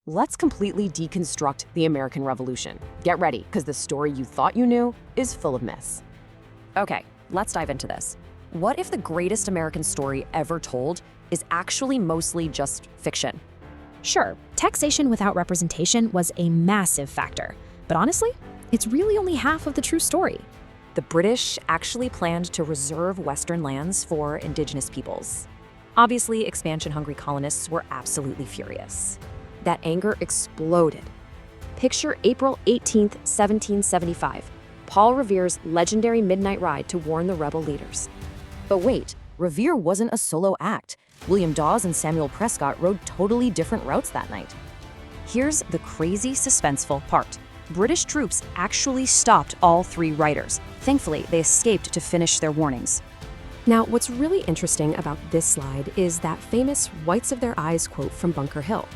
Let's completely deconstruct the American Revolution. Get ready, because the story you thought you knew is full of myths. Okay, let's dive into this. What if the greatest American story ever told is actually mostly just fiction? Sure, taxation without representation was a massive factor, but honestly, it's really only half of the true story. The British actually planned to reserve Western lands for indigenous peoples. Obviously, expansion-hungry colonists were absolutely furious. That anger exploded. Picture April 18, 1775, Paul Revere's legendary midnight ride to warn the rebel leaders. But wait, Revere wasn't a solo act. William Dawes and Samuel Prescott rode totally different routes that night. Here's the crazy, suspenseful part. British troops actually stopped all three riders. Thankfully, they escaped to finish their warnings. Now, what's really interesting about this slide is that famous whites of their eyes quote from Bunker Hill.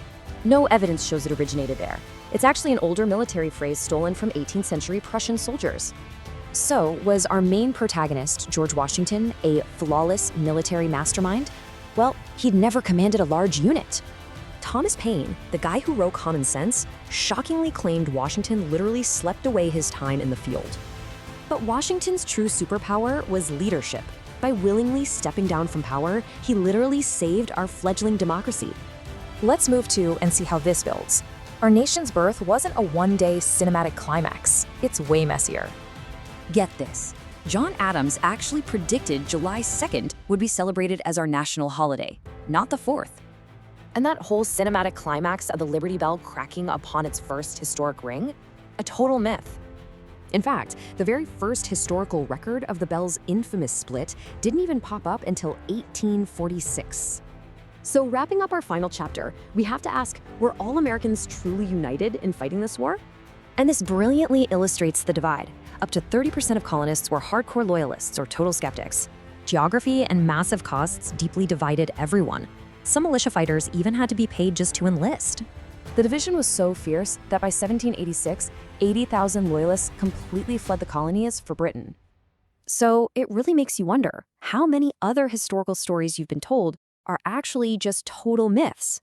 No evidence shows it originated there. It's actually an older military phrase stolen from 18th century Prussian soldiers. So, was our main protagonist, George Washington, a flawless military mastermind? Well, he'd never commanded a large unit. Thomas Paine, the guy who wrote Common Sense, shockingly claimed Washington literally slept away his time in the field. But Washington's true superpower was leadership. By willingly stepping down from power, he literally saved our fledgling democracy. Let's move to and see how this builds. Our nation's birth wasn't a one-day cinematic climax. It's way messier. Get this. John Adams actually predicted July 2nd would be celebrated as our national holiday, not the 4th. And that whole cinematic climax of the Liberty Bell cracking upon its first historic ring? A total myth. In fact, the very first historical record of the bell's infamous split didn't even pop up until 1846. So wrapping up our final chapter, we have to ask, were all Americans truly united in fighting this war? And this brilliantly illustrates the divide. Up to 30% of colonists were hardcore loyalists or total skeptics. Geography and massive costs deeply divided everyone. Some militia fighters even had to be paid just to enlist. The division was so fierce that by 1786, 80,000 loyalists completely fled the colonies for Britain. So it really makes you wonder, how many other historical stories you've been told are actually just total myths?